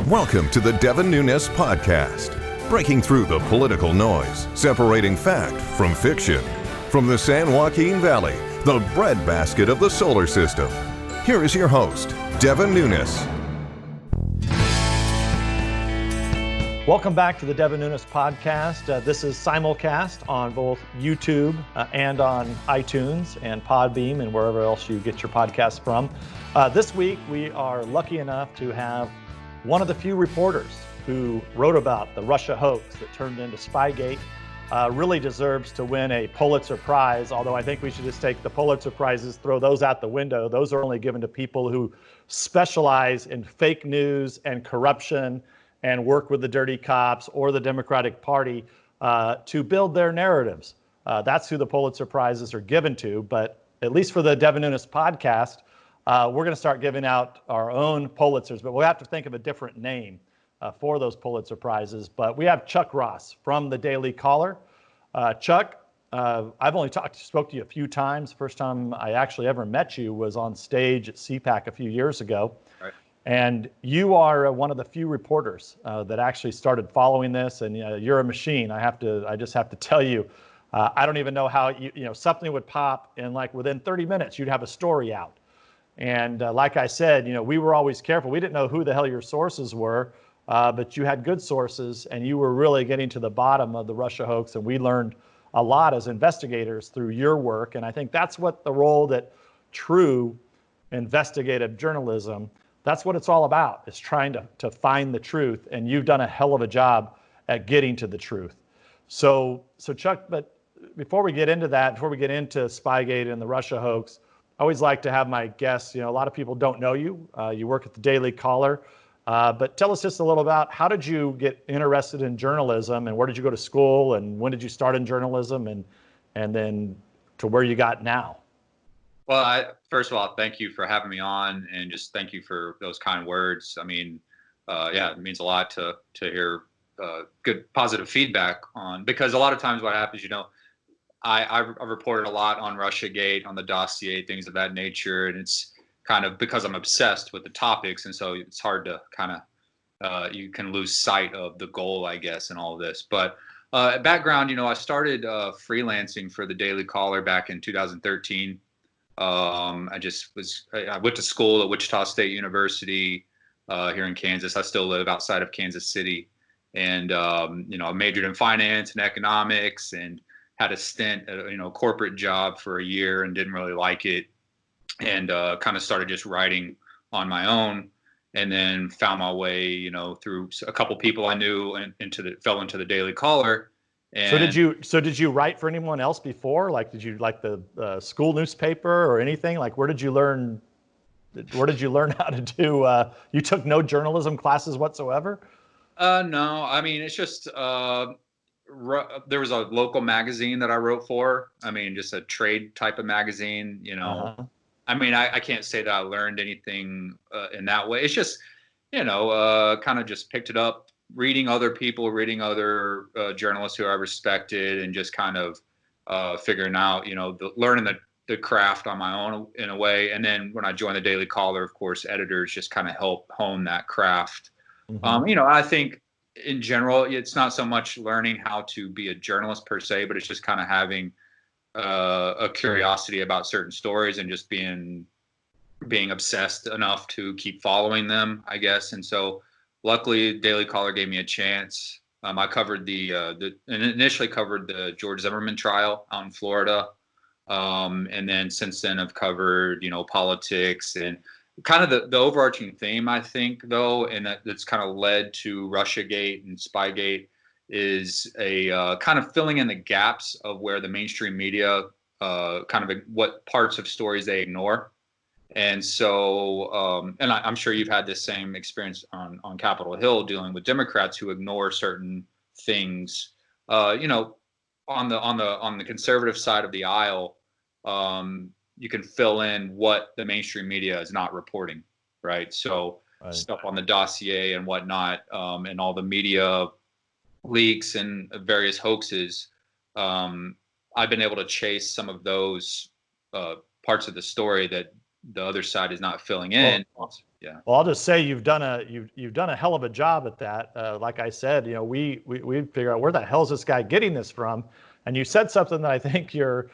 Welcome to the Devin Nunes Podcast, breaking through the political noise, separating fact from fiction. From the San Joaquin Valley, the breadbasket of the solar system, here is your host, Devin Nunes. Welcome back to the Devin Nunes Podcast. This is simulcast on both YouTube and on iTunes and Podbeam and wherever else you get your podcasts from. This week, we are lucky enough to have one of the few reporters who wrote about the Russia hoax that turned into Spygate. Really deserves to win a Pulitzer Prize, although I think we should just take the Pulitzer Prizes, throw those out the window. Those are only given to people who specialize in fake news and corruption and work with the dirty cops or the Democratic Party to build their narratives. That's who the Pulitzer Prizes are given to. But at least for the Devin Nunes Podcast, we're going to start giving out our own Pulitzers, but we'll have to think of a different name for those Pulitzer Prizes. But we have Chuck Ross from the Daily Caller. Chuck, I've only spoke to you a few times. First time I actually ever met you was on stage at CPAC a few years ago. Right. And you are one of the few reporters that actually started following this, and you're a machine. I just have to tell you, I don't even know how something would pop, and like within 30 minutes you'd have a story out. And like I said, we were always careful. We didn't know who the hell your sources were, but you had good sources, and you were really getting to the bottom of the Russia hoax. And we learned a lot as investigators through your work. And I think that's what the role that true investigative journalism, that's what it's all about, is trying to find the truth. And you've done a hell of a job at getting to the truth. So Chuck, but before we get into that, before we get into Spygate and the Russia hoax, I always like to have my guests, a lot of people don't know you. You work at the Daily Caller, but tell us just a little about how did you get interested in journalism, and where did you go to school, and when did you start in journalism, and then to where you got now? Well, first of all, thank you for having me on, and just thank you for those kind words. I mean, it means a lot to hear good, positive feedback on, because a lot of times what happens, I've reported a lot on Russiagate, on the dossier, things of that nature, and it's kind of because I'm obsessed with the topics, and so it's hard to kind of you can lose sight of the goal, I guess, in all of this. But background, I started freelancing for the Daily Caller back in 2013. I went to school at Wichita State University here in Kansas. I still live outside of Kansas City, and I majored in finance and economics, and had a stint at a corporate job for a year and didn't really like it, and kind of started just writing on my own, and then found my way through a couple people I knew and fell into the Daily Caller. And So did you write for anyone else before? Like, did you like the school newspaper or anything? Like, where did you learn how to do? You took no journalism classes whatsoever? No, I mean, it's just there was a local magazine that I wrote for. I mean, just a trade type of magazine, Uh-huh. I mean, I can't say that I learned anything in that way. It's just, kind of just picked it up, reading other people, reading other journalists who I respected, and just kind of figuring out, learning the craft on my own in a way. And then when I joined the Daily Caller, of course, editors just kind of help hone that craft. Mm-hmm. I think in general, it's not so much learning how to be a journalist per se, but it's just kind of having a curiosity about certain stories and just being obsessed enough to keep following them, I guess. And so luckily Daily Caller gave me a chance. I covered initially covered the George Zimmerman trial out in Florida. And then since then I've covered, politics, and kind of the overarching theme, I think, though, and that's kind of led to Russiagate and Spygate, is a kind of filling in the gaps of where the mainstream media what parts of stories they ignore. And so, and I'm sure you've had this same experience on Capitol Hill dealing with Democrats who ignore certain things. On the conservative side of the aisle, you can fill in what the mainstream media is not reporting, right? So stuff on the dossier and whatnot, and all the media leaks and various hoaxes. I've been able to chase some of those parts of the story that the other side is not filling in. Yeah. Well, I'll just say you've done a hell of a job at that. Like I said, we figure out where the hell is this guy getting this from, and you said something that I think the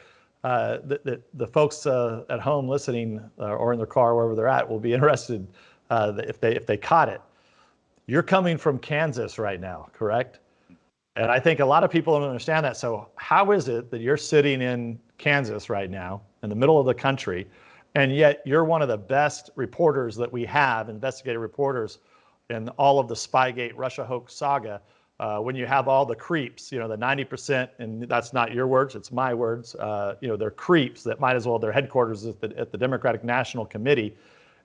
folks at home listening or in their car, wherever they're at, will be interested if they caught it. You're coming from Kansas right now, correct? And I think a lot of people don't understand that. So how is it that you're sitting in Kansas right now, in the middle of the country, and yet you're one of the best reporters that we have, investigative reporters, in all of the Spygate Russia hoax saga? When you have all the creeps, the 90%, and that's not your words, it's my words, they're creeps that might as well, their headquarters at the Democratic National Committee.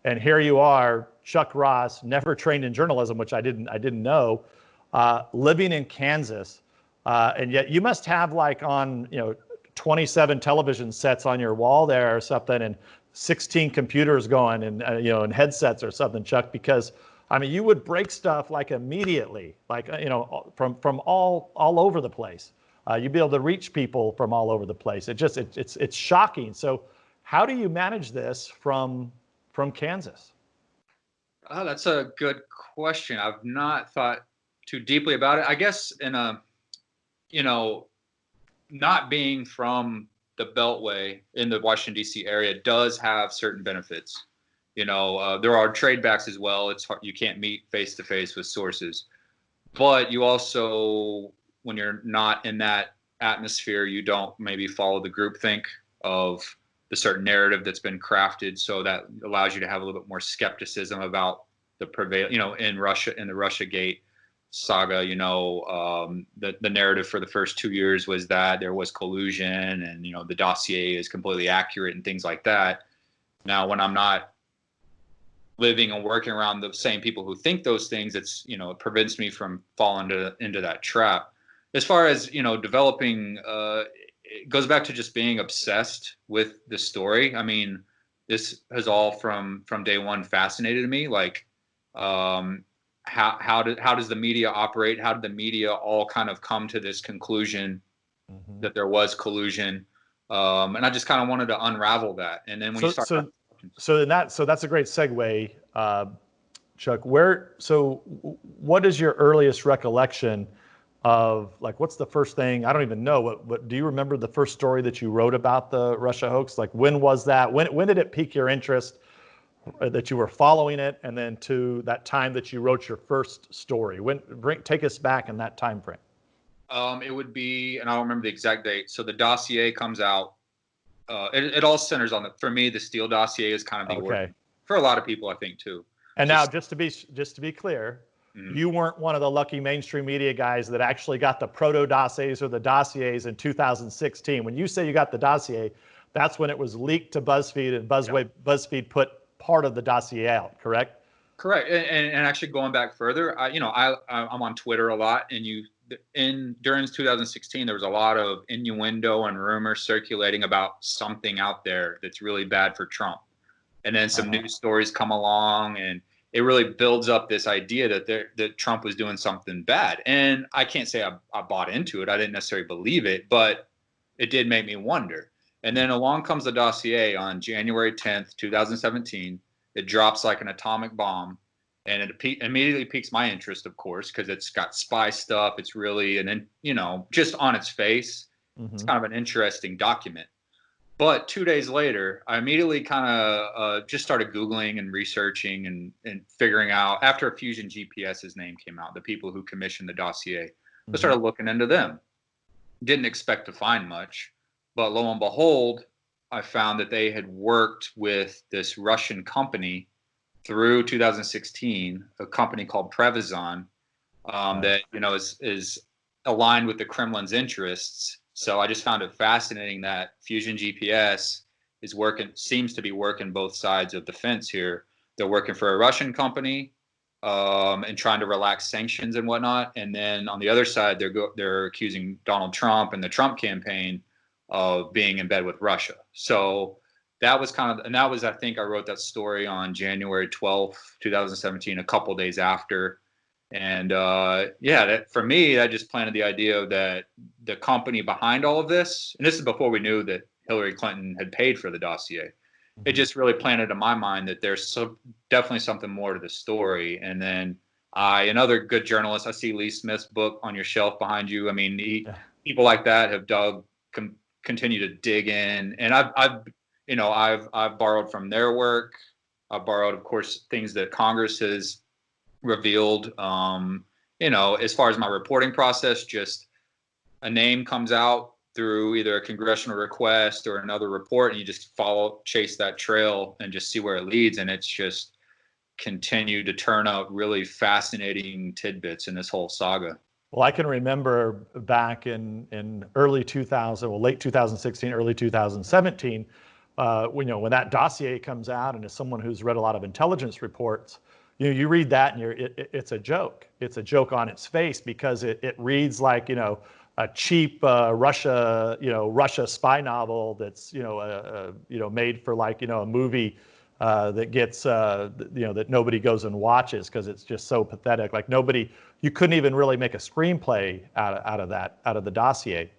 And here you are, Chuck Ross, never trained in journalism, which I didn't know, living in Kansas, and yet you must have like on 27 television sets on your wall there or something, and 16 computers going, and and headsets or something, Chuck, because I mean you would break stuff like immediately, like from all over the place. You'd be able to reach people from all over the place. It's shocking. So how do you manage this from Kansas? Oh, that's a good question. I've not thought too deeply about it. I guess in a, not being from the Beltway in the Washington, D.C. area does have certain benefits. There are trade backs as well. It's hard, you can't meet face to face with sources, but you also, when you're not in that atmosphere, you don't maybe follow the groupthink of the certain narrative that's been crafted. So that allows you to have a little bit more skepticism about the in Russia, in the Russiagate saga. The narrative for the first 2 years was that there was collusion, and the dossier is completely accurate and things like that. Now, when I'm not living and working around the same people who think those things, it prevents me from falling into that trap. As far as developing, it goes back to just being obsessed with the story. I mean, this has all from day one fascinated me. Like, how does the media operate? How did the media all kind of come to this conclusion that there was collusion? And I just kind of wanted to unravel that. And then when you start, so that's a great segue, Chuck. What is your earliest recollection of, like, what's the first thing? I don't even know. What do you remember the first story that you wrote about the Russia hoax? Like, when was that? When did it pique your interest that you were following it, and then to that time that you wrote your first story? Take us back in that time frame. It would be, and I don't remember the exact date. So the dossier comes out. It all centers on for me, the Steele dossier is kind of the origin for a lot of people, I think, too. And now, just to be clear, you weren't one of the lucky mainstream media guys that actually got the proto dossiers or the dossiers in 2016. When you say you got the dossier, that's when it was leaked to BuzzFeed, and BuzzFeed put part of the dossier out, correct? Correct. And actually going back further, I'm on Twitter a lot, and during 2016, there was a lot of innuendo and rumors circulating about something out there that's really bad for Trump. And then some news stories come along, and it really builds up this idea that Trump was doing something bad. And I can't say I bought into it. I didn't necessarily believe it, but it did make me wonder. And then along comes the dossier on January 10th, 2017. It drops like an atomic bomb, and it immediately piques my interest, of course, because it's got spy stuff. It's really, just on its face, it's kind of an interesting document. But 2 days later, I immediately kind of just started Googling and researching and figuring out, after Fusion GPS's name came out, the people who commissioned the dossier, I started looking into them. Didn't expect to find much, but lo and behold, I found that they had worked with this Russian company through 2016, a company called Previzon, that is aligned with the Kremlin's interests. So I just found it fascinating that Fusion GPS seems to be working both sides of the fence here. They're working for a Russian company and trying to relax sanctions and whatnot. And then on the other side, they're accusing Donald Trump and the Trump campaign of being in bed with Russia. So that was I think I wrote that story on January 12th, 2017, a couple days after. And for me, that just planted the idea that the company behind all of this, and this is before we knew that Hillary Clinton had paid for the dossier. it just really planted in my mind that there's definitely something more to the story. And then another good journalist, I see Lee Smith's book on your shelf behind you. I mean, people like that have continue to dig in, and I've borrowed from their work. I've borrowed, of course, things that Congress has revealed. As far as my reporting process, just a name comes out through either a congressional request or another report, and you just chase that trail and just see where it leads. And it's just continued to turn out really fascinating tidbits in this whole saga. Well, I can remember back in early 2000, well, late 2016, early 2017, when that dossier comes out, and as someone who's read a lot of intelligence reports, you read that and it's a joke. It's a joke on its face, because it reads like, a cheap Russia spy novel that's made for like a movie that gets that nobody goes and watches because it's just so pathetic. Like you couldn't even really make a screenplay out of the dossier.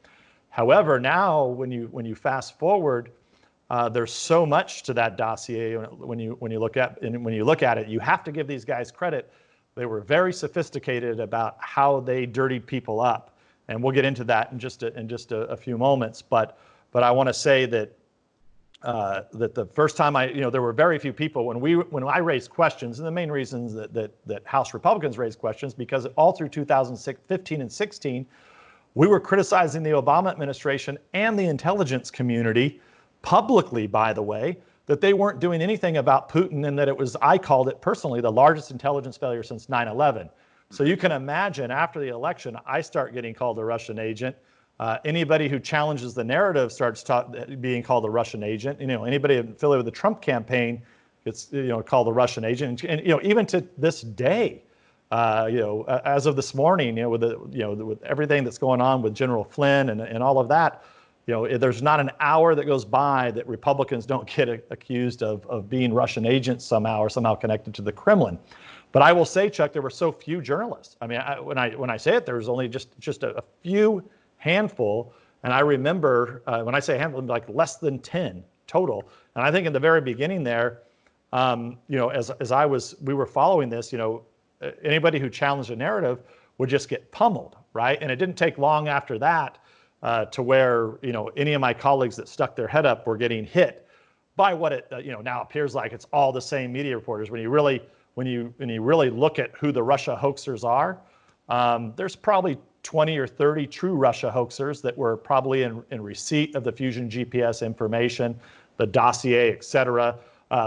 However, now when you fast forward, there's so much to that dossier. When you look at it, you have to give these guys credit. They were very sophisticated about how they dirtied people up, and we'll get into that in just a few moments. But I want to say that the first time there were very few people when I raised questions, and the main reasons that House Republicans raised questions, because all through 2015 and 16, we were criticizing the Obama administration and the intelligence community publicly, by the way, that they weren't doing anything about Putin, and that I called it personally the largest intelligence failure since 9/11. So you can imagine, after the election, I start getting called a Russian agent. Anybody who challenges the narrative starts being called a Russian agent. Anybody affiliated with the Trump campaign gets called a Russian agent, and even to this day, as of this morning, with everything that's going on with General Flynn and all of that, there's not an hour that goes by that Republicans don't get accused of being Russian agents somehow, or somehow connected to the Kremlin. But I will say, Chuck, there were so few journalists. I mean, when I say it, there was only just a few handful. And I remember when I say handful, like less than 10 total. And I think in the very beginning there, as we were following this, anybody who challenged the narrative would just get pummeled, right? And it didn't take long after that to where any of my colleagues that stuck their head up were getting hit by what it now appears like it's all the same media reporters. When you really look at who the Russia hoaxers are, there's probably 20 or 30 true Russia hoaxers that were probably in receipt of the Fusion GPS information, the dossier, et cetera,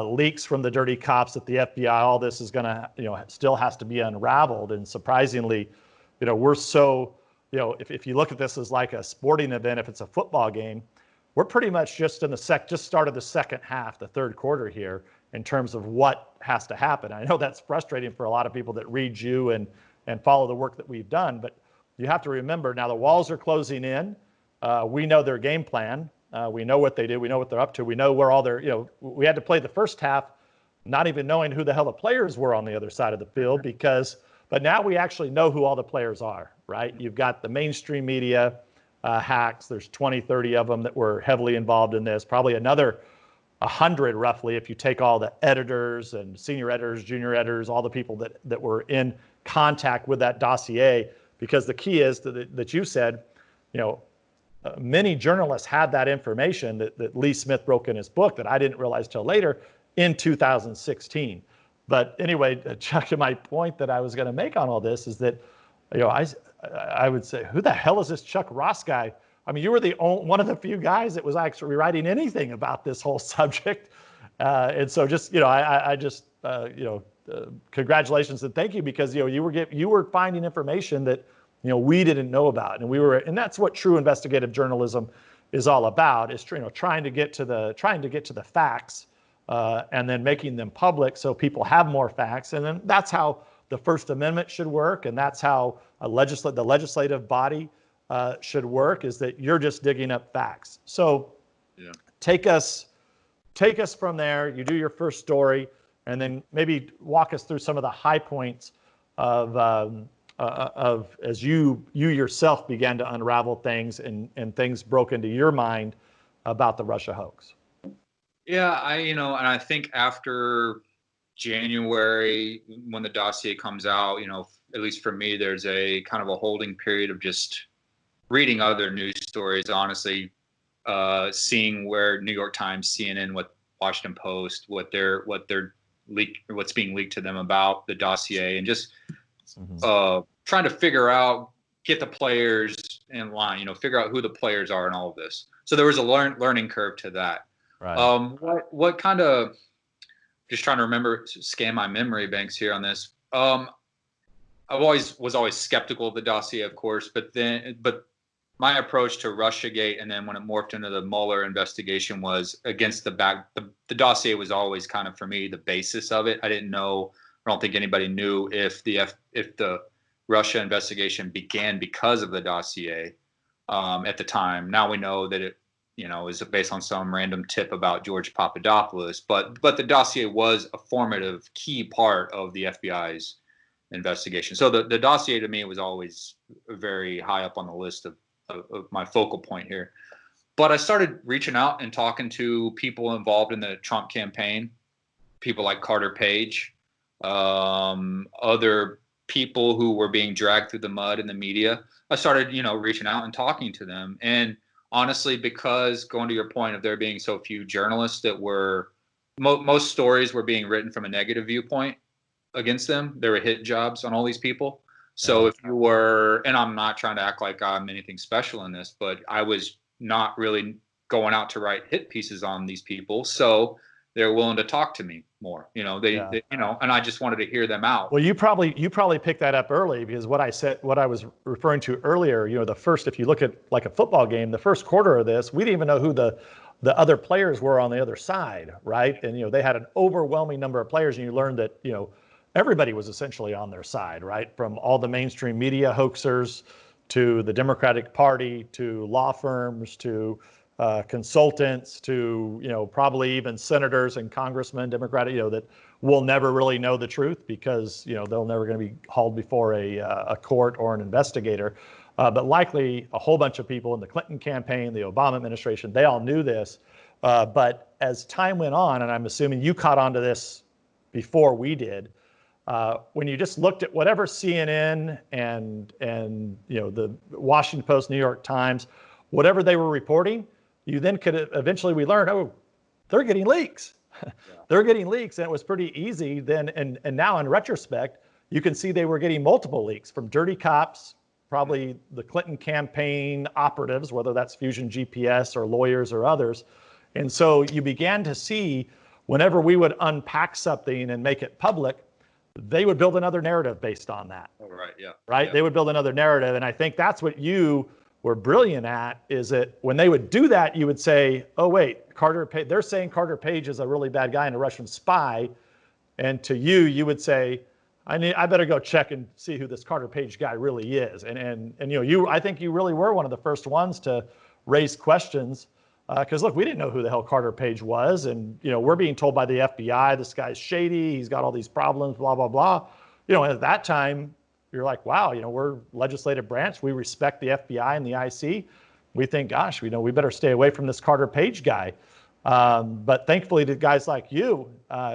leaks from the dirty cops at the FBI. All this is going to, still has to be unraveled. And surprisingly, we're so, if you look at this as like a sporting event, if it's a football game, we're pretty much just started the second half, the third quarter here, in terms of what has to happen. I know that's frustrating for a lot of people that read you and follow the work that we've done, but you have to remember now the walls are closing in. We know their game plan. We know what they do. We know what they're up to. We know where all their, we had to play the first half not even knowing who the hell the players were on the other side of the field, but now we actually know who all the players are, right? You've got the mainstream media hacks. There's 20, 30 of them that were heavily involved in this, probably another 100 roughly if you take all the editors and senior editors, junior editors, all the people that were in contact with that dossier. Because the key is that you said, many journalists had that information that Lee Smith broke in his book that I didn't realize till later in 2016. But anyway, Chuck, to my point that I was going to make on all this is that, I would say, who the hell is this Chuck Ross guy? I mean, you were one of the few guys that was actually writing anything about this whole subject. And so just, congratulations and thank you, because, you were finding information that, we didn't know about. And that's what true investigative journalism is all about, is, trying to get to the facts and then making them public so people have more facts. And then that's how the First Amendment should work. And that's how the legislative body should work, is that you're just digging up facts. So take us from there. You do your first story, and then maybe walk us through some of the high points of as you yourself began to unravel things and things broke into your mind about the Russia hoax. Yeah, and I think after January, when the dossier comes out, at least for me, there's a kind of a holding period of just reading other news stories, honestly, seeing where New York Times, CNN, what Washington Post, what's being leaked to them about the dossier, and just trying to figure out, get the players in line, figure out who the players are in all of this. So there was a learning curve to that. Right. What kind of, just trying to remember, scan my memory banks here on this. I was always skeptical of the dossier, of course, but my approach to Russiagate, and then when it morphed into the Mueller investigation, was against the back. The dossier was always kind of, for me, the basis of it. I don't think anybody knew if the Russia investigation began because of the dossier at the time. Now we know that it, is based on some random tip about George Papadopoulos, but the dossier was a formative key part of the FBI's investigation. So the dossier to me was always very high up on the list of my focal point here. But I started reaching out and talking to people involved in the Trump campaign, people like Carter Page, other people who were being dragged through the mud in the media. I started, reaching out and talking to them. And honestly, because, going to your point of there being so few journalists that were, most stories were being written from a negative viewpoint against them. There were hit jobs on all these people. So if you were, and I'm not trying to act like I'm anything special in this, but I was not really going out to write hit pieces on these people. So they're willing to talk to me more, they and I just wanted to hear them out. Well, you probably picked that up early, because what I was referring to earlier, if you look at like a football game, the first quarter of this, we didn't even know who the other players were on the other side, right? And, they had an overwhelming number of players, and you learned that, everybody was essentially on their side, right? From all the mainstream media hoaxers to the Democratic Party to law firms to consultants to, probably even senators and congressmen, Democratic, that will never really know the truth, because, they're never going to be hauled before a court or an investigator. But likely a whole bunch of people in the Clinton campaign, the Obama administration, they all knew this. But as time went on, and I'm assuming you caught on to this before we did, when you just looked at whatever CNN and the Washington Post, New York Times, whatever they were reporting, you then could eventually, we learned, oh, they're getting leaks. Yeah. They're getting leaks, and it was pretty easy then. And now in retrospect, you can see they were getting multiple leaks from dirty cops, probably the Clinton campaign operatives, whether that's Fusion GPS or lawyers or others. And so you began to see, whenever we would unpack something and make it public, they would build another narrative based on that. Oh, right. Yeah. Right. Yeah. They would build another narrative. And I think that's what you were brilliant at, is that when they would do that, you would say, oh, wait, they're saying Carter Page is a really bad guy and a Russian spy. And to you would say, I better go check and see who this Carter Page guy really is. And I think you really were one of the first ones to raise questions. Because look, we didn't know who the hell Carter Page was, and we're being told by the FBI this guy's shady, he's got all these problems, blah blah blah. At that time, you're like, wow, we're legislative branch, we respect the FBI and the IC. We think, gosh, we better stay away from this Carter Page guy. But thankfully, to guys like you,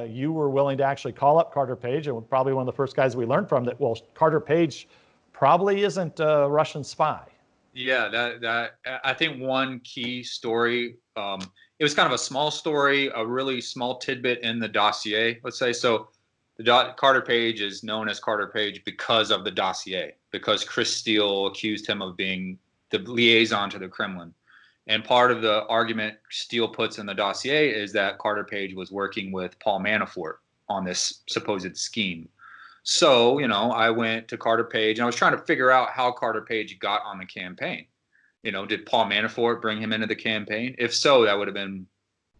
you were willing to actually call up Carter Page, and probably one of the first guys we learned from that. Well, Carter Page probably isn't a Russian spy. Yeah, that I think one key story, it was kind of a small story, a really small tidbit in the dossier, let's say. So Carter Page is known as Carter Page because of the dossier, because Chris Steele accused him of being the liaison to the Kremlin. And part of the argument Steele puts in the dossier is that Carter Page was working with Paul Manafort on this supposed scheme. So, I went to Carter Page, and I was trying to figure out how Carter Page got on the campaign. Did Paul Manafort bring him into the campaign? If so, that would have been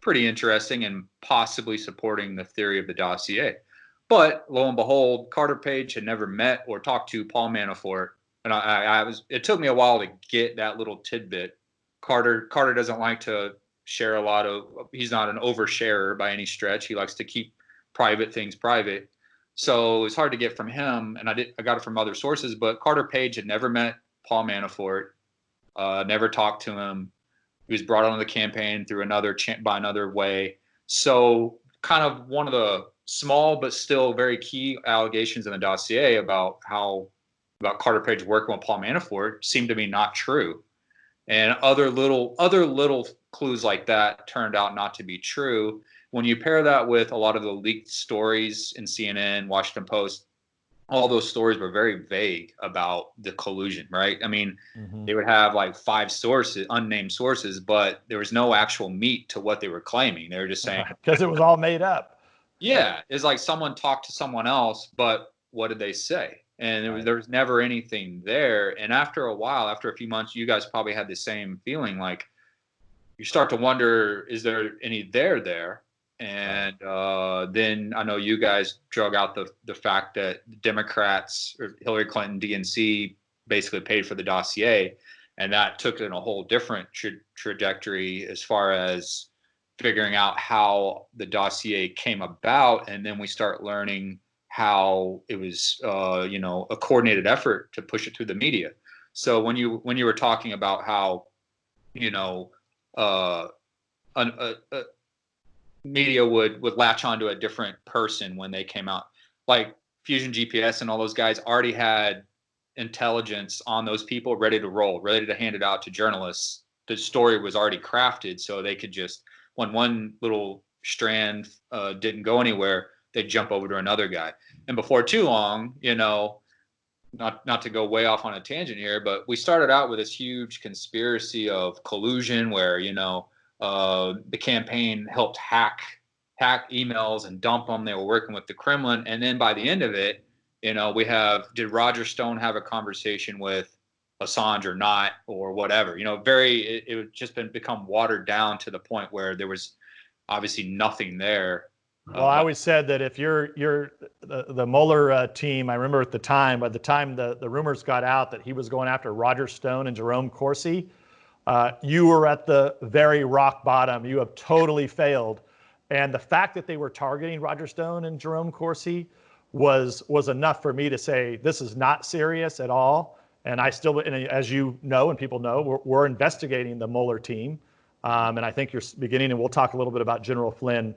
pretty interesting and possibly supporting the theory of the dossier. But lo and behold, Carter Page had never met or talked to Paul Manafort. And it took me a while to get that little tidbit. Carter doesn't like to share a lot of, he's not an oversharer by any stretch. He likes to keep private things private. So it's hard to get from him, and I got it from other sources. But Carter Page had never met Paul Manafort, never talked to him. He was brought onto the campaign through by another way. So kind of one of the small but still very key allegations in the dossier about Carter Page working with Paul Manafort seemed to be not true. And other little clues like that turned out not to be true. When you pair that with a lot of the leaked stories in CNN, Washington Post, all those stories were very vague about the collusion, right? I mean, they would have like 5 sources, unnamed sources, but there was no actual meat to what they were claiming. They were just saying, because it was all made up. yeah, it's like someone talked to someone else, but what did they say? And there was never anything there. And after a while, after a few months, you guys probably had the same feeling. Like, you start to wonder, is there any there? And then I know you guys drug out the fact that Democrats or Hillary Clinton, DNC, basically paid for the dossier, and that took it in a whole different trajectory as far as figuring out how the dossier came about. And then we start learning how it was, a coordinated effort to push it through the media. So when you were talking about how, media would latch onto a different person when they came out, like Fusion GPS and all those guys already had intelligence on those people ready to roll, ready to hand it out to journalists. The story was already crafted, so they could just, when one little strand didn't go anywhere, they'd jump over to another guy. And before too long, not to go way off on a tangent here, but we started out with this huge conspiracy of collusion where, the campaign helped hack emails and dump them. They were working with the Kremlin. And then by the end of it, did Roger Stone have a conversation with Assange or not, or whatever? It had just become watered down to the point where there was obviously nothing there. Well, I always said that if you're the Mueller team, I remember at the time, by the time the rumors got out that he was going after Roger Stone and Jerome Corsi, you were at the very rock bottom. You have totally failed. And the fact that they were targeting Roger Stone and Jerome Corsi was enough for me to say, this is not serious at all. And I still, and as you know, and people know, we're investigating the Mueller team. And I think you're beginning, and we'll talk a little bit about General Flynn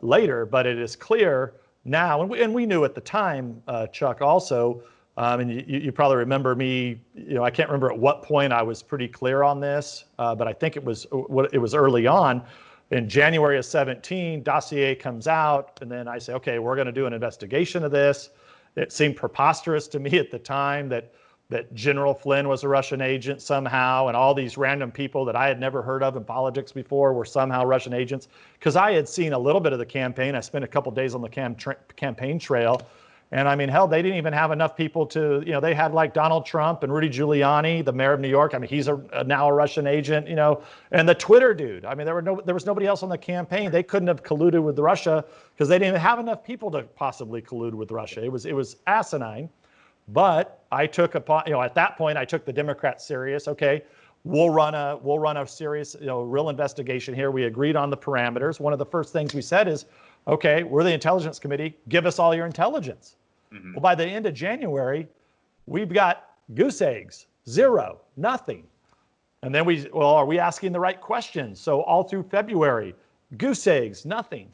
later, but it is clear now, and we knew at the time, Chuck, also, and you probably remember me, I can't remember at what point I was pretty clear on this, but I think it was early on. In January of 17, dossier comes out, and then I say, okay, we're going to do an investigation of this. It seemed preposterous to me at the time that General Flynn was a Russian agent somehow, and all these random people that I had never heard of in politics before were somehow Russian agents. Because I had seen a little bit of the campaign. I spent a couple of days on the campaign trail. And I mean, hell, they didn't even have enough people to, they had like Donald Trump and Rudy Giuliani, the mayor of New York. I mean, he's now a Russian agent, and the Twitter dude. I mean, there was nobody else on the campaign. They couldn't have colluded with Russia because they didn't even have enough people to possibly collude with Russia. It was asinine. But I took at that point, I took the Democrats serious. Okay, we'll run a serious, real investigation here. We agreed on the parameters. One of the first things we said is, okay, we're the Intelligence Committee. Give us all your intelligence. Mm-hmm. Well, by the end of January, we've got goose eggs, 0, nothing. And then are we asking the right questions? So all through February, goose eggs, nothing.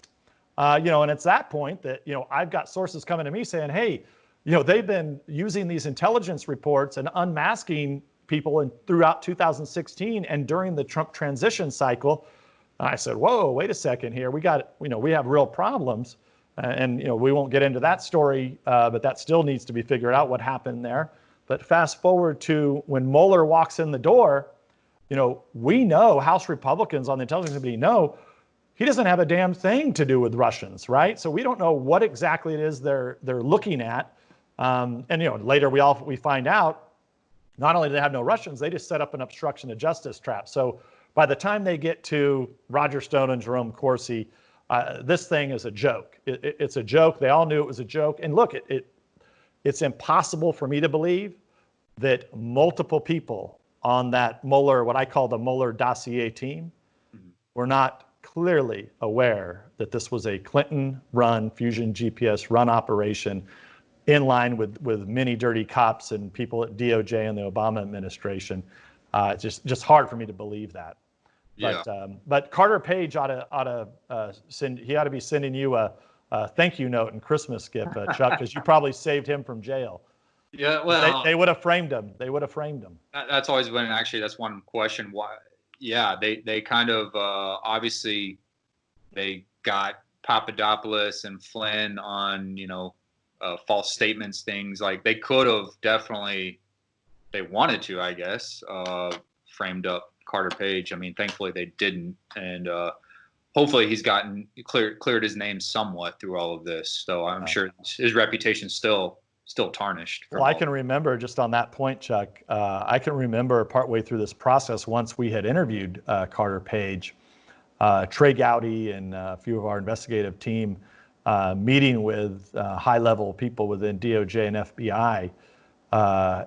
And it's that point that, I've got sources coming to me saying, hey, they've been using these intelligence reports and unmasking people throughout 2016 and during the Trump transition cycle. I said, whoa, wait a second here. We have real problems. And we won't get into that story, but that still needs to be figured out what happened there. But fast forward to when Mueller walks in the door, we know House Republicans on the Intelligence Committee know he doesn't have a damn thing to do with Russians, right? So we don't know what exactly it is they're looking at. And later we find out not only do they have no Russians, they just set up an obstruction of justice trap. So by the time they get to Roger Stone and Jerome Corsi, this thing is a joke. It's a joke. They all knew it was a joke. And look, it's impossible for me to believe that multiple people on that Mueller, what I call the Mueller dossier team, were not clearly aware that this was a Clinton-run, Fusion GPS-run operation in line with many dirty cops and people at DOJ and the Obama administration. It's just hard for me to believe that. Yeah. But Carter Page ought to be sending you a thank you note and Christmas gift, Chuck, because you probably saved him from jail. Yeah. Well, They would have framed him. They would have framed him. that's always been actually that's one question. Why? Yeah, they kind of obviously they got Papadopoulos and Flynn on false statements, things like they could have definitely they wanted to, I guess, framed up Carter Page. I mean, thankfully they didn't, and hopefully he's gotten cleared his name somewhat through all of this. So I'm sure his reputation's still tarnished. Well, I can remember just on that point, Chuck. I can remember partway through this process, once we had interviewed Carter Page, Trey Gowdy and a few of our investigative team meeting with high-level people within DOJ and FBI,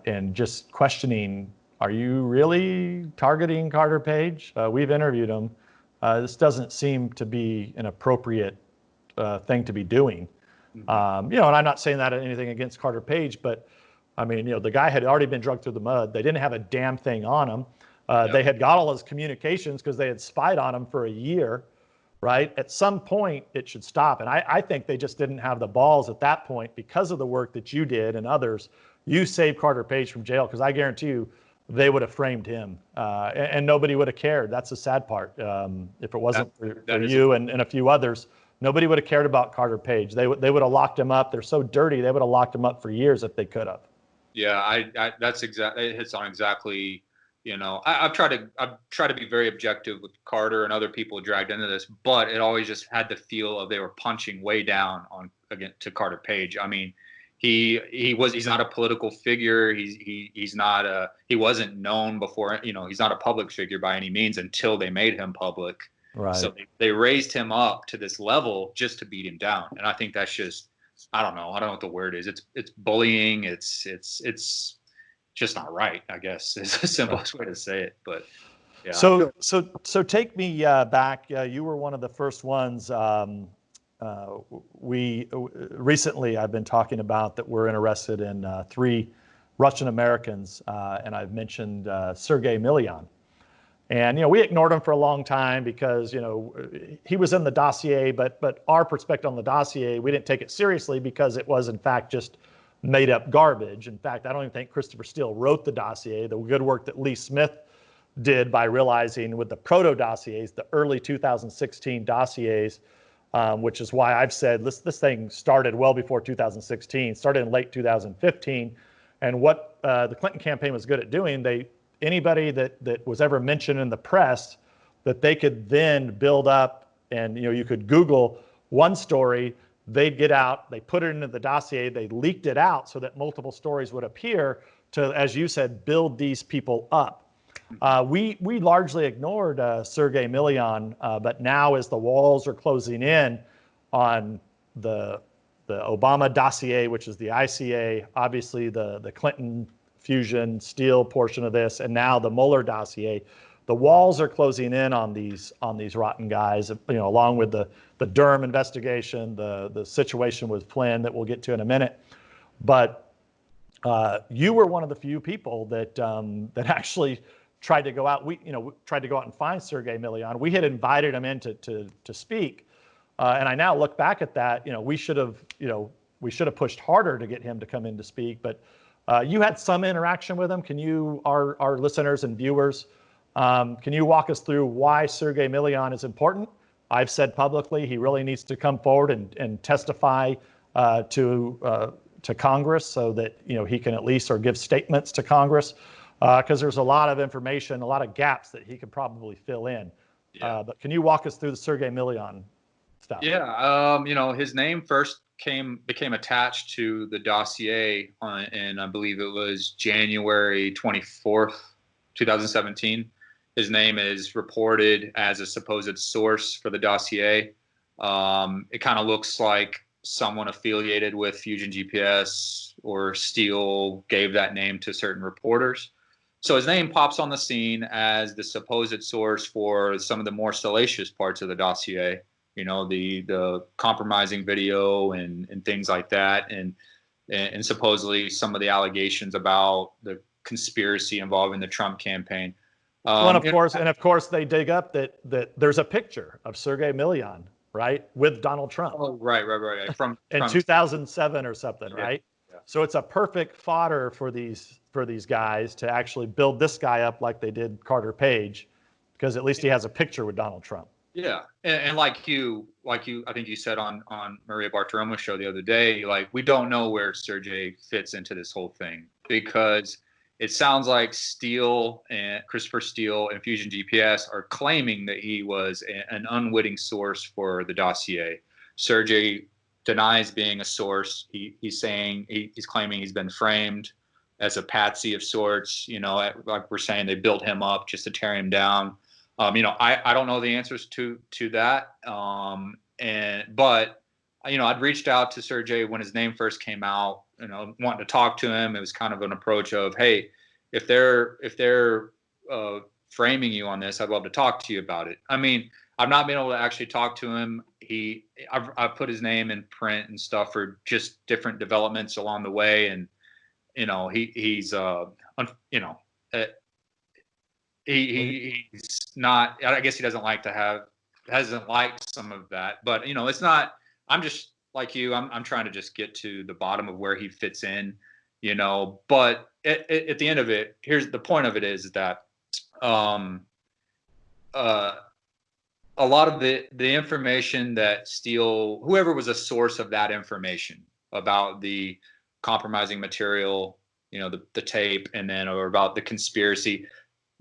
and just questioning, are you really targeting Carter Page? We've interviewed him. This doesn't seem to be an appropriate thing to be doing. And I'm not saying that anything against Carter Page, but I mean, the guy had already been dragged through the mud. They didn't have a damn thing on him. They had got all his communications because they had spied on him for a year, right? At some point, it should stop. And I think they just didn't have the balls at that point because of the work that you did and others. You saved Carter Page from jail, because I guarantee you they would have framed him, and nobody would have cared. That's the sad part. If it wasn't for you and a few others, nobody would have cared about Carter Page. They would have locked him up. They're so dirty, they would have locked him up for years if they could have. Yeah, that's exactly, it hits on exactly. I've tried to be very objective with Carter and other people dragged into this, but it always just had the feel of they were punching way down to Carter Page. I mean, he's not a political figure. He wasn't known before. He's not a public figure by any means until they made him public. Right. So they raised him up to this level just to beat him down, and I think that's just, I don't know what the word is. It's bullying. It's just not right, I guess, is the simplest way to say it. But yeah. So take me back. You were one of the first ones. We recently, I've been talking about that we're interested in 3 Russian Americans, and I've mentioned Sergei Milian. And we ignored him for a long time because he was in the dossier, but our perspective on the dossier, we didn't take it seriously because it was in fact just made up garbage. In fact, I don't even think Christopher Steele wrote the dossier. The good work that Lee Smith did by realizing with the proto dossiers, the early 2016 dossiers, which is why I've said this thing started well before 2016, started in late 2015. And what the Clinton campaign was good at doing, anybody that was ever mentioned in the press, that they could then build up, and you could Google one story, they'd get out, they put it into the dossier, they leaked it out so that multiple stories would appear to, as you said, build these people up. We largely ignored Sergei Milian, but now as the walls are closing in on the Obama dossier, which is the ICA, obviously the Clinton fusion Steele portion of this, and now the Mueller dossier, the walls are closing in on these rotten guys. Along with the Durham investigation, the situation with Flynn that we'll get to in a minute. But you were one of the few people that actually tried to go out. We tried to go out and find Sergei Milian. We had invited him in to speak, and I now look back at that. We should have pushed harder to get him to come in to speak. But you had some interaction with him. Can you, our listeners and viewers, can you walk us through why Sergei Milian is important? I've said publicly he really needs to come forward and testify to Congress so that he can at least, or give statements to Congress, because there's a lot of information, a lot of gaps that he could probably fill in. Yeah. But can you walk us through the Sergei Milian stuff? Yeah, his name first became attached to the dossier and I believe it was January 24th, 2017. His name is reported as a supposed source for the dossier. It kind of looks like someone affiliated with Fusion GPS or Steele gave that name to certain reporters. So his name pops on the scene as the supposed source for some of the more salacious parts of the dossier. The compromising video and things like that, and supposedly some of the allegations about the conspiracy involving the Trump campaign. Well, and of course, they dig up that there's a picture of Sergey Milian, right, with Donald Trump. Oh, right. From in 2007 or something, yeah, right? yeah. So it's a perfect fodder for these guys to actually build this guy up like they did Carter Page, because at least he has a picture with Donald Trump. Yeah, and like you, I think you said on Maria Bartiromo's show the other day, like, we don't know where Sergey fits into this whole thing, because it sounds like Christopher Steele and Fusion GPS are claiming that he was an unwitting source for the dossier. Sergey denies being a source. He's saying he's claiming he's been framed as a patsy of sorts. Like we're saying, they built him up just to tear him down. I don't know the answers to that. But I'd reached out to Sergey when his name first came out, wanting to talk to him. It was kind of an approach of, hey, if they're framing you on this, I'd love to talk to you about it. I mean, I've not been able to actually talk to him. I've put his name in print and stuff for just different developments along the way. And, he's not, I guess he hasn't liked some of that, but it's not, I'm just like you, I'm trying to just get to the bottom of where he fits in, but at the end of it, here's the point of it is that, a lot of the information that Steele, whoever was a source of that information about the compromising material, the tape, and then, or about the conspiracy,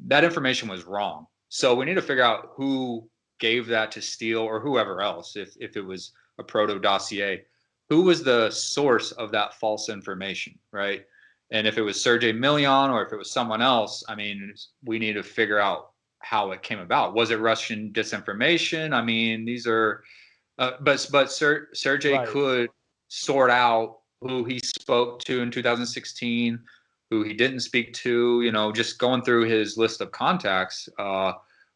that information was wrong. So we need to figure out who gave that to Steele or whoever else, if it was a proto dossier, who was the source of that false information, right? And if it was Sergey Milian or if it was someone else, I mean, we need to figure out how it came about. Was it Russian disinformation? I mean, these are, but Sergey Right. could sort out who he spoke to in 2016, who he didn't speak to. Just going through his list of contacts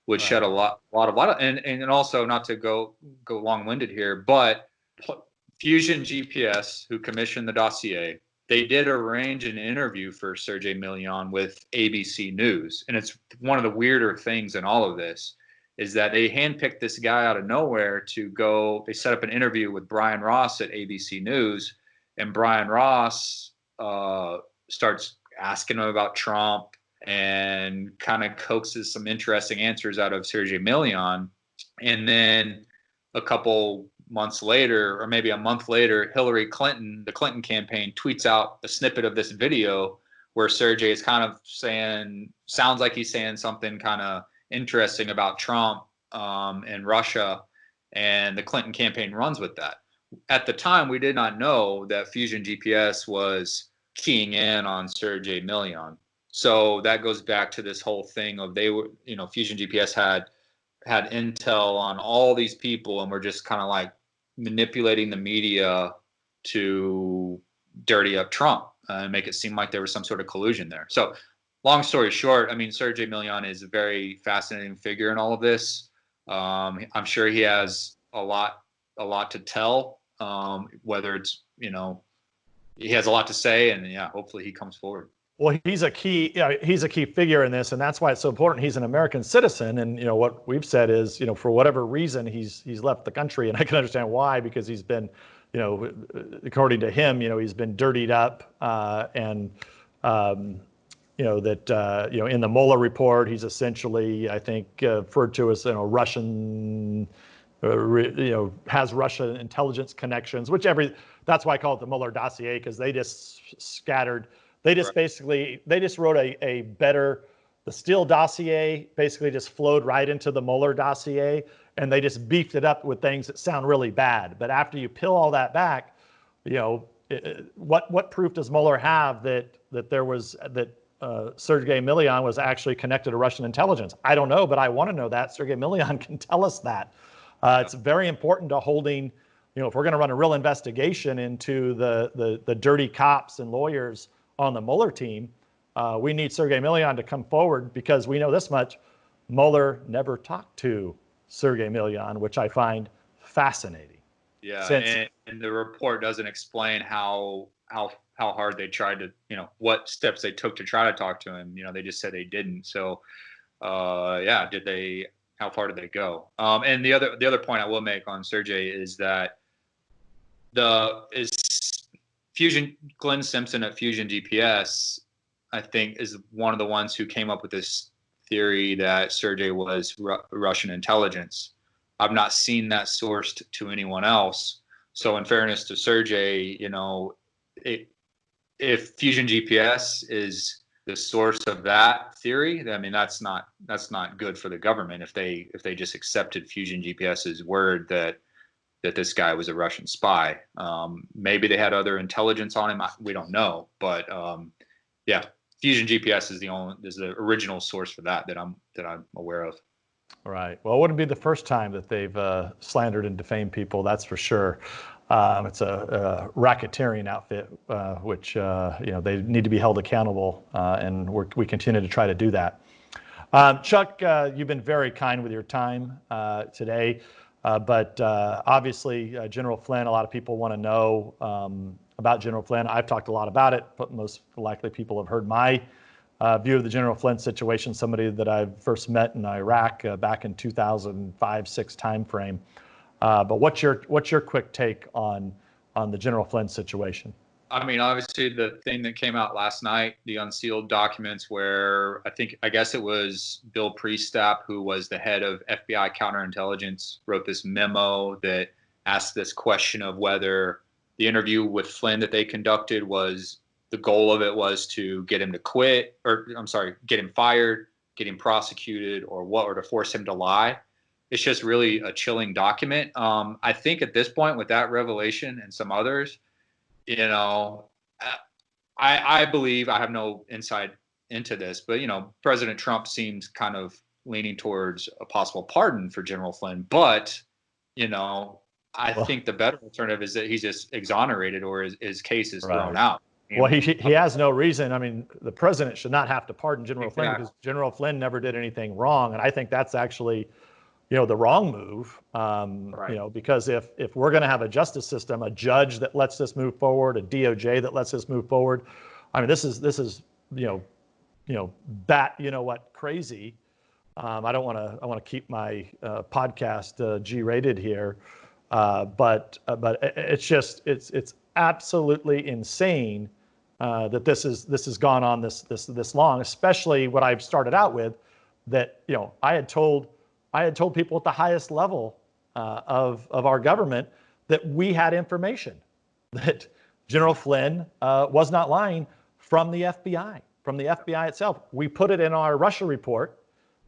would shed a lot of light. And also, not to go long-winded here, but Fusion GPS, who commissioned the dossier, they did arrange an interview for Sergey Milian with ABC News. And it's one of the weirder things in all of this is that they handpicked this guy out of nowhere to go. They set up an interview with Brian Ross at ABC News, and Brian Ross starts asking him about Trump and kind of coaxes some interesting answers out of Sergey Milian. And then a couple months later, or maybe a month later, Hillary Clinton, the Clinton campaign, tweets out a snippet of this video where Sergey is kind of sounds like he's saying something kind of interesting about Trump and Russia, and the Clinton campaign runs with that. At the time, we did not know that Fusion GPS was keying in on Sergey Milian. So that goes back to this whole thing of Fusion GPS had intel on all these people, and we're just kind of like manipulating the media to dirty up Trump and make it seem like there was some sort of collusion there. So long story short, I mean, Sergey Milian is a very fascinating figure in all of this. I'm sure he has a lot to tell, whether it's, he has a lot to say, and hopefully he comes forward. Well, he's a key figure in this, and that's why it's so important. He's an American citizen, and what we've said is, for whatever reason, he's left the country, and I can understand why, because he's been, according to him, he's been dirtied up, and in the Mueller report, he's essentially, I think, referred to as Russian, has Russian intelligence connections, that's why I call it the Mueller dossier, because they just scattered. They just wrote the Steele dossier basically just flowed right into the Mueller dossier, and they just beefed it up with things that sound really bad. But after you peel all that back, what proof does Mueller have that Sergey Milian was actually connected to Russian intelligence? I don't know, but I want to know that. Sergey Milian can tell us that. It's very important to holding, if we're going to run a real investigation into the dirty cops and lawyers on the Mueller team, we need Sergey Milian to come forward, because we know this much: Mueller never talked to Sergey Milian, which I find fascinating. Yeah, and the report doesn't explain how hard they tried to, what steps they took to try to talk to him. They just said they didn't. So how far did they go? And the other point I will make on Sergey is that Glenn Simpson at Fusion GPS, I think, is one of the ones who came up with this theory that Sergey was Russian intelligence. I've not seen that sourced to anyone else. So in fairness to Sergey, if Fusion GPS is the source of that theory, I mean, that's not good for the government if they just accepted Fusion GPS's word that this guy was a Russian spy. Maybe they had other intelligence on him. We don't know, but Fusion GPS is the original source for that I'm aware of. Right. Well, it wouldn't be the first time that they've slandered and defamed people. That's for sure. It's a racketeering outfit, which they need to be held accountable, and we continue to try to do that. Chuck, you've been very kind with your time today, but obviously General Flynn. A lot of people want to know about General Flynn. I've talked a lot about it, but most likely people have heard my view of the General Flynn situation. Somebody that I first met in Iraq back in 2005-06 timeframe. But what's your quick take on the General Flynn situation? I mean, obviously the thing that came out last night, the unsealed documents where I guess it was Bill Priestap, who was the head of FBI counterintelligence, wrote this memo that asked this question of whether the interview with Flynn that they conducted was, the goal of it was to get him to quit, get him fired, get him prosecuted, or to force him to lie. It's just really a chilling document. I think at this point, with that revelation and some others, I believe, I have no insight into this, but President Trump seems kind of leaning towards a possible pardon for General Flynn. But I think the better alternative is that he's just exonerated, or his case is thrown out. Well, he has no reason. I mean, the president should not have to pardon General Flynn because General Flynn never did anything wrong, and I think that's actually the wrong move, because if we're going to have a justice system, a judge that lets this move forward, a DOJ that lets this move forward, I mean, this is crazy. I want to keep my podcast G-rated here, but it's absolutely insane that this has gone on this long, especially what I've started out with, that I had told people at the highest level of our government that we had information that General Flynn was not lying from the FBI itself. We put it in our Russia report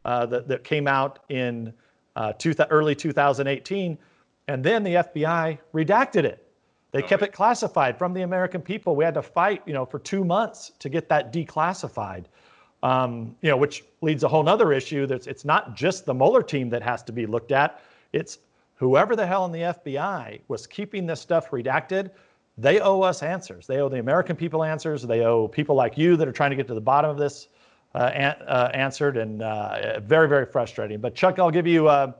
that came out in early 2018, and then the FBI redacted it. They kept it classified from the American people. We had to fight, for 2 months to get that declassified. Which leads a whole nother issue. It's not just the Mueller team that has to be looked at. It's whoever the hell in the FBI was keeping this stuff redacted. They owe us answers. They owe the American people answers. They owe people like you that are trying to get to the bottom of this answered, and very, very frustrating. But Chuck, I'll give you the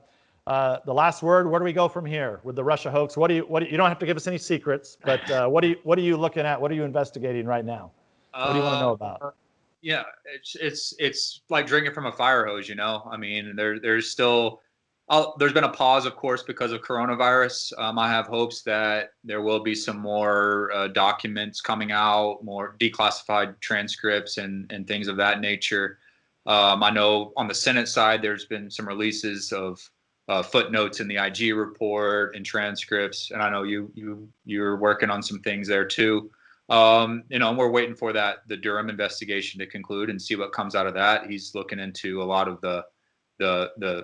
last word. Where do we go from here with the Russia hoax? You don't have to give us any secrets, but what are you looking at? What are you investigating right now? What do you want to know about? Yeah, it's like drinking from a fire hose, I mean, there's been a pause, of course, because of coronavirus. I have hopes that there will be some more documents coming out, more declassified transcripts and things of that nature. I know on the Senate side, there's been some releases of footnotes in the IG report and transcripts, and I know you're working on some things there too. We're waiting for the Durham investigation to conclude and see what comes out of that. He's looking into a lot of the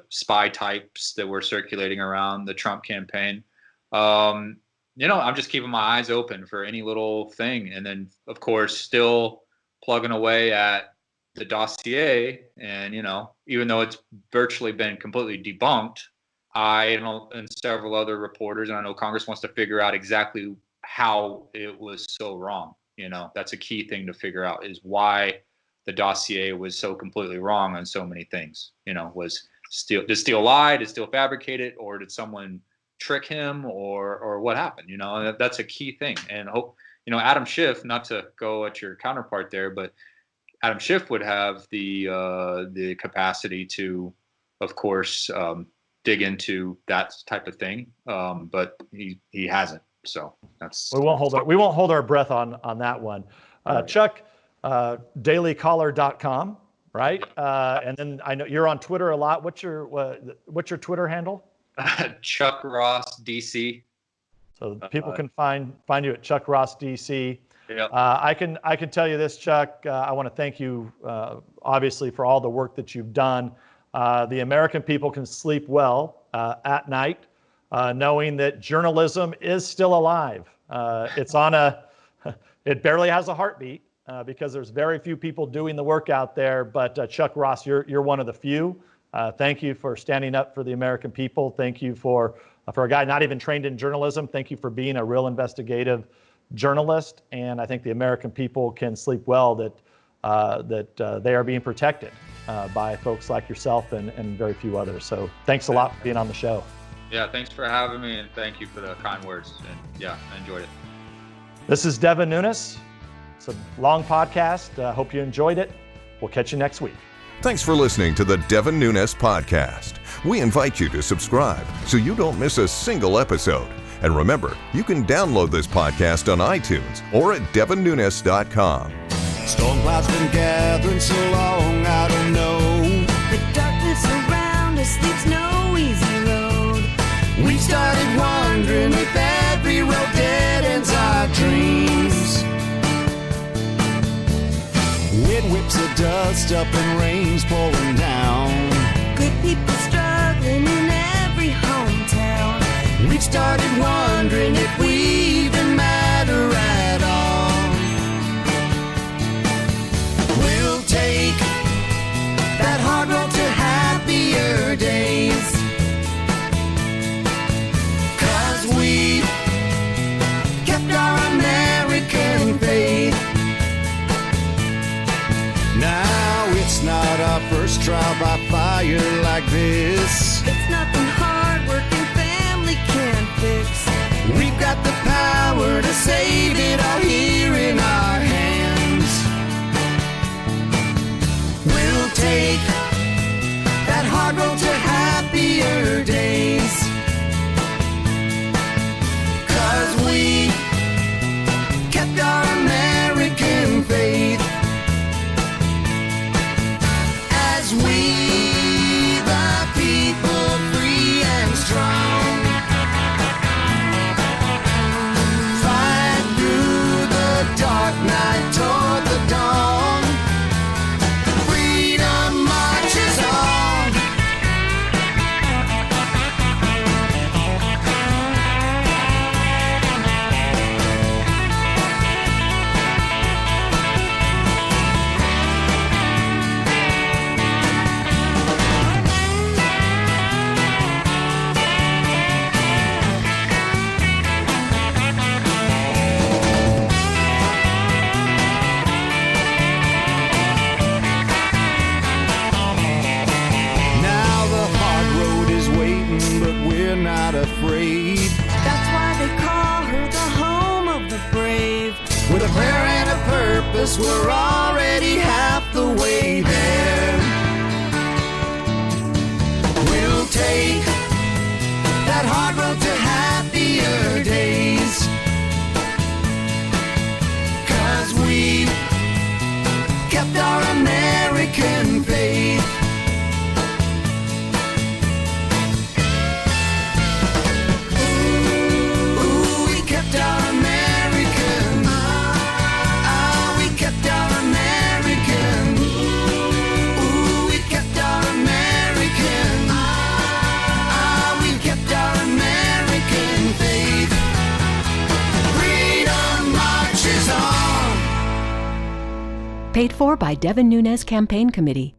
spy types that were circulating around the Trump campaign. I'm just keeping my eyes open for any little thing. And then, of course, still plugging away at the dossier. And, even though it's virtually been completely debunked, I and several other reporters, and I know Congress wants to figure out exactly how it was so wrong. That's a key thing to figure out, is why the dossier was so completely wrong on so many things. Did Steele lie? Did Steele fabricate it? Or did someone trick him? Or what happened? That's a key thing. And hope, Adam Schiff, not to go at your counterpart there, but Adam Schiff would have the capacity to, of course, dig into that type of thing, but he hasn't. So that's we won't hold our breath on that one. Right. Chuck, dailycaller.com, right? And then I know you're on Twitter a lot. What's your Twitter handle? Chuck Ross DC. So people can find you at Chuck Ross DC. Yeah. I can tell you this, Chuck. I want to thank you, obviously, for all the work that you've done. The American people can sleep well at night, knowing that journalism is still alive. It barely has a heartbeat because there's very few people doing the work out there. But Chuck Ross, you're one of the few. Thank you for standing up for the American people. Thank you for a guy not even trained in journalism. Thank you for being a real investigative journalist. And I think the American people can sleep well that they are being protected by folks like yourself and very few others. So thanks a lot for being on the show. Yeah, thanks for having me, and thank you for the kind words. And yeah, I enjoyed it. This is Devin Nunes. It's a long podcast. Hope you enjoyed it. We'll catch you next week. Thanks for listening to the Devin Nunes Podcast. We invite you to subscribe so you don't miss a single episode. And remember, you can download this podcast on iTunes or at devinnunes.com. Storm clouds been gathering so long, I don't know. The darkness around us leaves no easy road. We've started wondering if every road dead ends our dreams. Wind whips the dust up and rain's pouring down. Good people struggling in every hometown. We've started wondering if we even matter at all. We'll take that hard road to happier days, 'cause we kept our American faith. Now it's not our first trial by fire like this. It's nothing hard working family can fix. We've got the power to save it all here in our hands. We'll take that hard road to happier days, 'cause we kept our American faith. As we, the people, free and strong, fight through the dark night toward the dawn. Freedom marches on. Now the hard road is waiting, but we're not afraid. That's why they call her the home of the brave. With a prayer and a purpose, we're already half the way there. We'll take that hard road to happier days, 'cause we kept our American faith. Ooh, we kept our American. We kept our American. Ooh, we kept our American. We kept our American faith. Freedom marches on. Paid for by Devin Nunes Campaign Committee.